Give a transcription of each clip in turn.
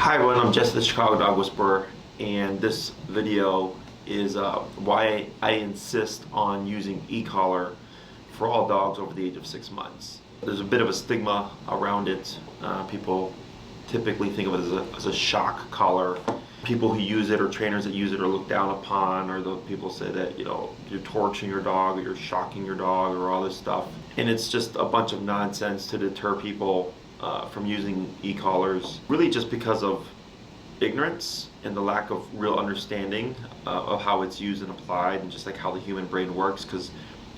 Hi everyone, I'm Jesse the Chicago Dog Whisperer, and this video is why I insist on using e-collar for all dogs over the age of 6 months. There's a bit of a stigma around it. People typically think of it as a shock collar. People who use it or trainers that use it are looked down upon, or the people say that, you know, you're torturing your dog or you're shocking your dog or all this stuff. And it's just a bunch of nonsense to deter people from using e-collars, really just because of ignorance and the lack of real understanding of how it's used and applied, and just like how the human brain works. Because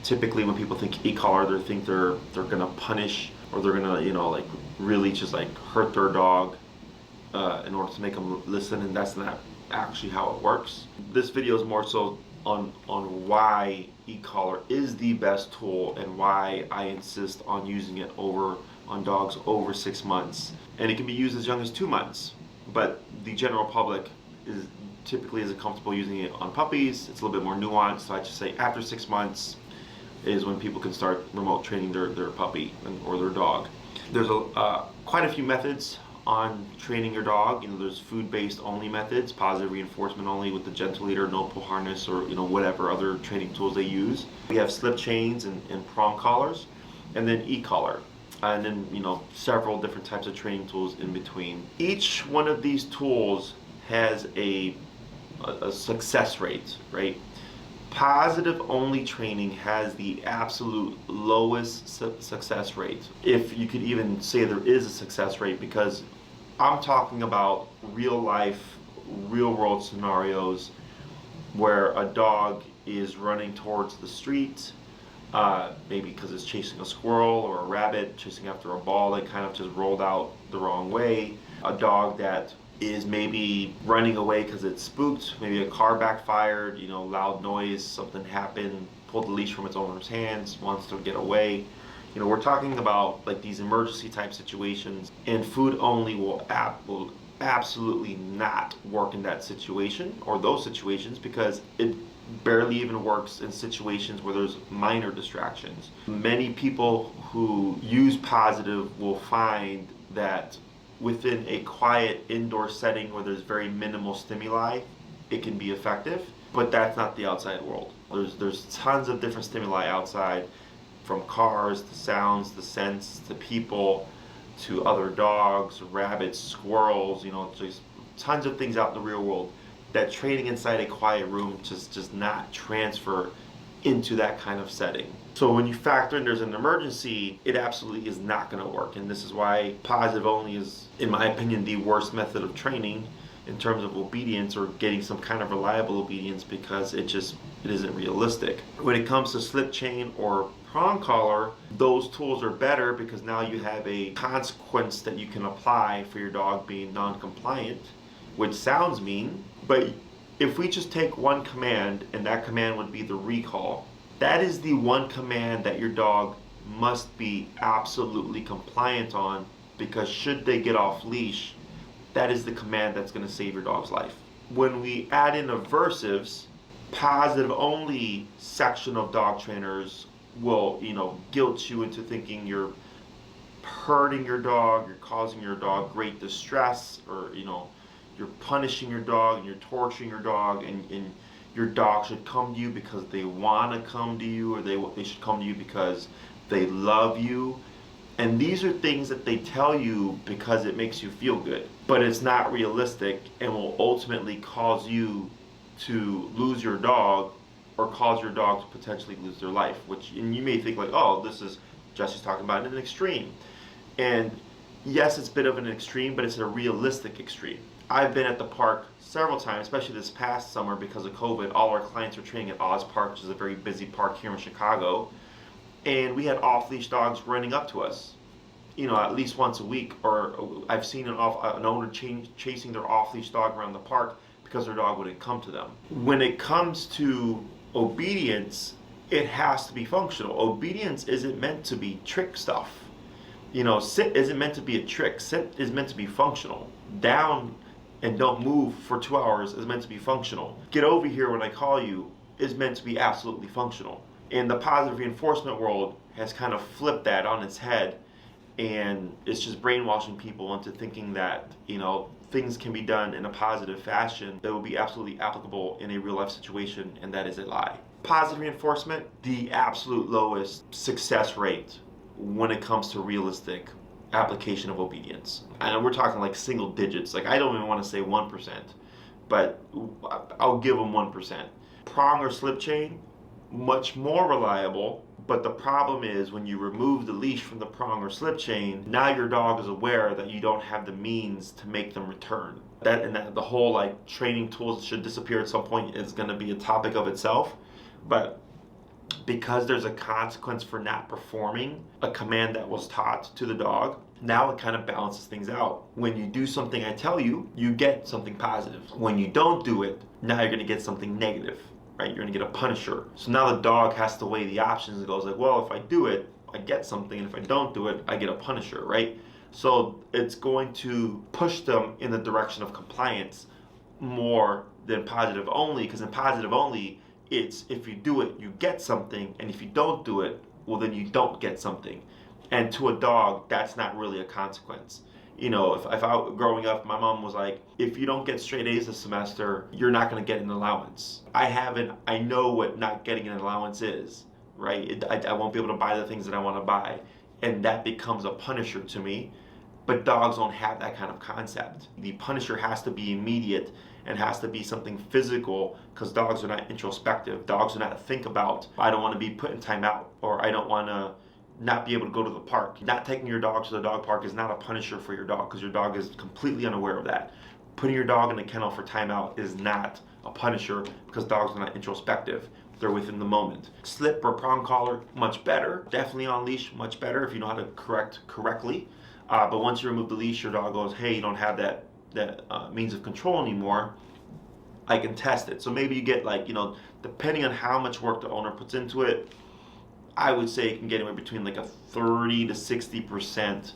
typically when people think e-collar, they think they're gonna punish, or they're gonna, you know, like really just like hurt their dog in order to make them listen, and that's not actually how it works. This video is more so on why e-collar is the best tool and why I insist on using it on dogs over 6 months. And it can be used as young as 2 months, but the general public typically isn't comfortable using it on puppies. It's a little bit more nuanced, so I just say after 6 months is when people can start remote training their puppy or their dog. There's quite a few methods on training your dog. You know, there's food-based only methods, positive reinforcement only with the gentle leader, no pull harness, or, you know, whatever other training tools they use. We have slip chains and prong collars, and then e-collar, and then, you know, several different types of training tools in between. Each one of these tools has a success rate, right? Positive only training has the absolute lowest success rate, if you could even say there is a success rate, because I'm talking about real life, real world scenarios where a dog is running towards the street, maybe because it's chasing a squirrel or a rabbit, chasing after a ball that kind of just rolled out the wrong way. A dog that is maybe running away because it's spooked, maybe a car backfired, you know, loud noise, something happened, pulled the leash from its owner's hands, wants to get away. You know, we're talking about like these emergency type situations, and food only will absolutely not work in that situation or those situations, because it barely even works in situations where there's minor distractions. Many people who use positive will find that within a quiet indoor setting where there's very minimal stimuli, it can be effective, but that's not the outside world. There's tons of different stimuli outside, from cars to sounds to scents to people to other dogs, rabbits, squirrels, you know, just tons of things out in the real world that training inside a quiet room just does not transfer into that kind of setting. So when you factor in there's an emergency, it absolutely is not going to work. And this is why positive only is, in my opinion, the worst method of training in terms of obedience, or getting some kind of reliable obedience, because it isn't realistic. When it comes to slip chain or prong collar, those tools are better because now you have a consequence that you can apply for your dog being non-compliant, which sounds mean, but if we just take one command, and that command would be the recall, that is the one command that your dog must be absolutely compliant on, because should they get off leash, that is the command that's going to save your dog's life. When we add in aversives, positive only section of dog trainers will, you know, guilt you into thinking you're hurting your dog, you're causing your dog great distress, or, you know, you're punishing your dog and you're torturing your dog, and your dog should come to you because they want to come to you, or they should come to you because they love you. And these are things that they tell you because it makes you feel good, but it's not realistic, and will ultimately cause you to lose your dog, or cause your dog to potentially lose their life. And you may think like, oh, this is Jesse's talking about an extreme. And yes, it's a bit of an extreme, but it's a realistic extreme. I've been at the park several times, especially this past summer because of COVID. All our clients are training at Oz Park, which is a very busy park here in Chicago. And we had off-leash dogs running up to us, you know, at least once a week. Or I've seen an owner chasing their off-leash dog around the park because their dog wouldn't come to them. When it comes to obedience, it has to be functional. Obedience isn't meant to be trick stuff. You know, sit isn't meant to be a trick. Sit is meant to be functional. Down and don't move for 2 hours is meant to be functional. Get over here when I call you is meant to be absolutely functional. And the positive reinforcement world has kind of flipped that on its head, and it's just brainwashing people into thinking that, you know, things can be done in a positive fashion that will be absolutely applicable in a real life situation, and that is a lie. Positive reinforcement, the absolute lowest success rate when it comes to realistic application of obedience. And we're talking like single digits. Like I don't even want to say 1%, but I'll give them 1%. Prong or slip chain, much more reliable. But the problem is when you remove the leash from the prong or slip chain, now your dog is aware that you don't have the means to make them return. That the whole like training tools should disappear at some point is going to be a topic of itself. But because there's a consequence for not performing a command that was taught to the dog, now it kind of balances things out. When you do something I tell you, you get something positive. When you don't do it, now you're going to get something negative. Right? You're going to get a punisher. So now the dog has to weigh the options and goes like, well, if I do it, I get something, and if I don't do it, I get a punisher, right? So it's going to push them in the direction of compliance more than positive only, because in positive only, it's if you do it, you get something, and if you don't do it, well, then you don't get something. And to a dog, that's not really a consequence. You know, if I growing up, my mom was like, if you don't get straight A's this semester, you're not going to get an allowance. I know what not getting an allowance is, right? I won't be able to buy the things that I want to buy. And that becomes a punisher to me. But dogs don't have that kind of concept. The punisher has to be immediate and has to be something physical, because dogs are not introspective. Dogs do not think about, I don't want to be put in timeout, or I don't want to not be able to go to the park. Not taking your dog to the dog park is not a punisher for your dog, because your dog is completely unaware of that. Putting your dog in a kennel for timeout is not a punisher, because dogs are not introspective. They're within the moment. Slip or prong collar, much better. Definitely on leash, much better if you know how to correct correctly. But once you remove the leash, your dog goes, hey, you don't have that means of control anymore. I can test it. So maybe you get like, depending on how much work the owner puts into it, I would say it can get anywhere between like a 30 to 60%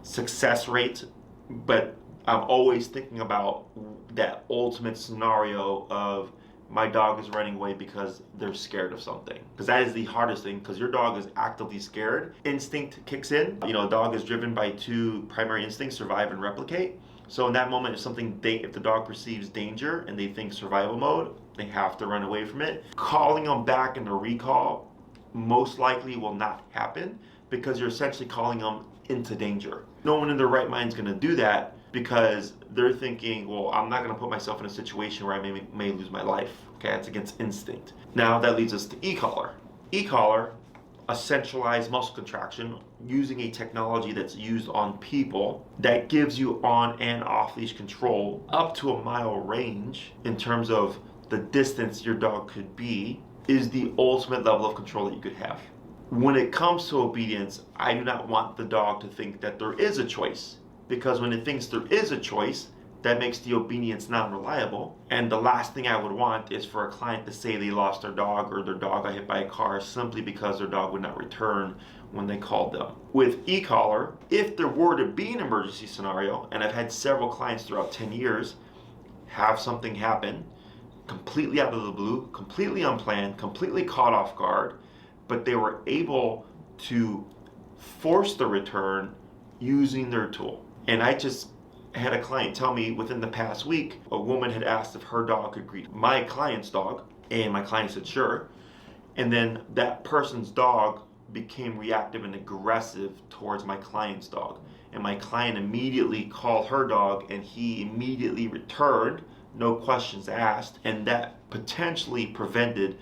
success rate. But I'm always thinking about that ultimate scenario of my dog is running away because they're scared of something. Because that is the hardest thing, because your dog is actively scared. Instinct kicks in. A dog is driven by two primary instincts, survive and replicate. So in that moment, if the dog perceives danger and they think survival mode, they have to run away from it. Calling them back into recall most likely will not happen, because you're essentially calling them into danger. No one in their right mind is going to do that, because they're thinking, well, I'm not going to put myself in a situation where I may lose my life. Okay, that's against instinct. Now that leads us to e-collar. E-collar, a centralized muscle contraction using a technology that's used on people that gives you on and off leash control up to a mile range in terms of the distance your dog could be, is the ultimate level of control that you could have. When it comes to obedience, I do not want the dog to think that there is a choice, because when it thinks there is a choice, that makes the obedience non-reliable. And the last thing I would want is for a client to say they lost their dog, or their dog got hit by a car simply because their dog would not return when they called them. With e-collar, if there were to be an emergency scenario, and I've had several clients throughout 10 years have something happen completely out of the blue, completely unplanned, completely caught off guard, but they were able to force the return using their tool. And I just had a client tell me within the past week, a woman had asked if her dog could greet my client's dog, and my client said sure. And then that person's dog became reactive and aggressive towards my client's dog. And my client immediately called her dog, and he immediately returned, no questions asked, and that potentially prevented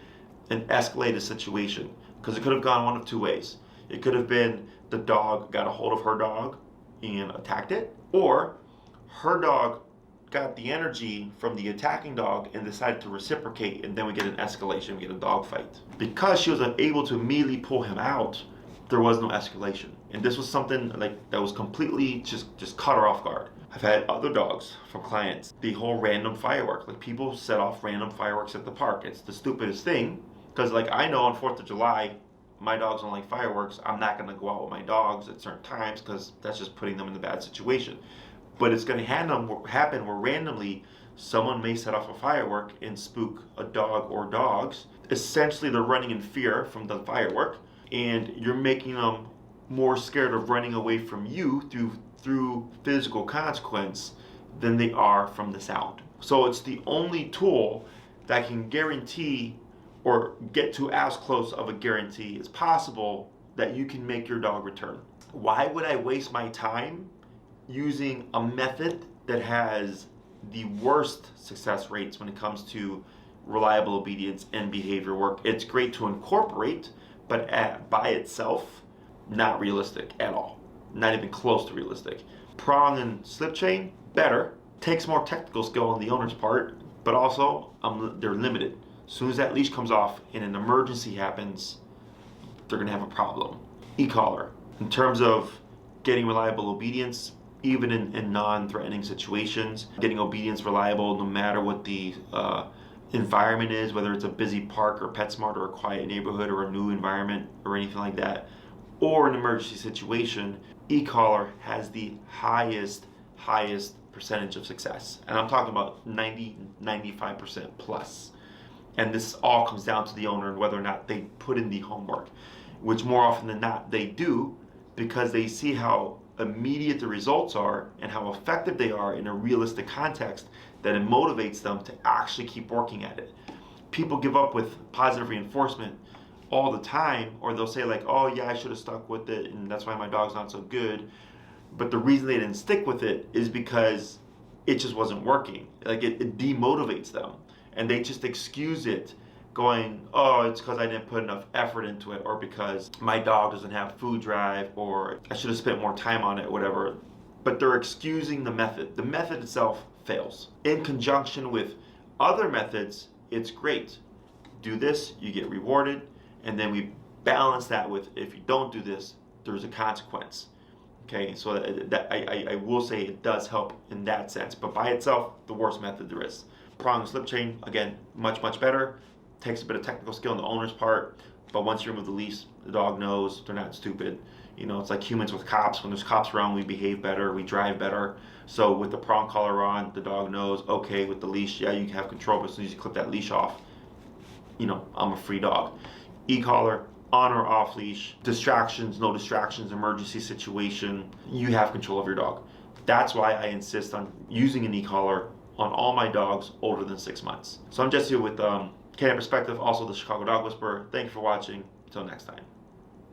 an escalated situation, because it could have gone one of two ways. It could have been the dog got a hold of her dog and attacked it, or her dog got the energy from the attacking dog and decided to reciprocate, and then we get an escalation, we get a dog fight. Because she was able to immediately pull him out, there was no escalation. And this was something like that was completely just caught her off guard. I've had other dogs from clients, the whole random fireworks. Like, people set off random fireworks at the park. It's the stupidest thing, because like I know on 4th of July, my dogs don't like fireworks. I'm not going to go out with my dogs at certain times, because that's just putting them in a bad situation. But it's going to happen where randomly someone may set off a firework and spook a dog or dogs. Essentially, they're running in fear from the firework, and you're making them more scared of running away from you through physical consequence than they are from the sound. So it's the only tool that can guarantee or get to as close of a guarantee as possible that you can make your dog return. Why would I waste my time using a method that has the worst success rates when it comes to reliable obedience and behavior work? It's great to incorporate, but by itself, not realistic at all. Not even close to realistic. Prong and slip chain, better. Takes more technical skill on the owner's part, but also they're limited. As soon as that leash comes off and an emergency happens, they're gonna have a problem. E-collar, in terms of getting reliable obedience, even in non-threatening situations, getting obedience reliable no matter what the environment is, whether it's a busy park or PetSmart or a quiet neighborhood or a new environment or anything like that, or an emergency situation, e-collar has the highest percentage of success. And I'm talking about 90-95% plus. And this all comes down to the owner and whether or not they put in the homework, which more often than not they do, because they see how immediate the results are and how effective they are in a realistic context, that it motivates them to actually keep working at it. People give up with positive reinforcement all the time, or they'll say like, oh yeah, I should have stuck with it and that's why my dog's not so good. But the reason they didn't stick with it is because it just wasn't working. Like it demotivates them, and they just excuse it, going, oh, it's because I didn't put enough effort into it, or because my dog doesn't have food drive, or I should have spent more time on it, whatever. But they're excusing the method. The method itself fails. In conjunction with other methods, it's great. Do this, you get rewarded, and then we balance that with, if you don't do this, there's a consequence. Okay, so I will say it does help in that sense, but by itself, the worst method there is. Prong and slip chain, again, much better. Takes a bit of technical skill on the owner's part, but once you remove the leash, the dog knows. They're not stupid. You know, it's like humans with cops. When there's cops around, we behave better, we drive better. So with the prong collar on, the dog knows, okay, with the leash, yeah, you can have control, but as soon as you clip that leash off, you know, I'm a free dog. E-collar, on or off leash, distractions, no distractions, emergency situation, you have control of your dog. That's why I insist on using an e-collar on all my dogs older than 6 months. So I'm Jesse with Canine Perspective, also the Chicago Dog Whisperer. Thank you for watching. Until next time.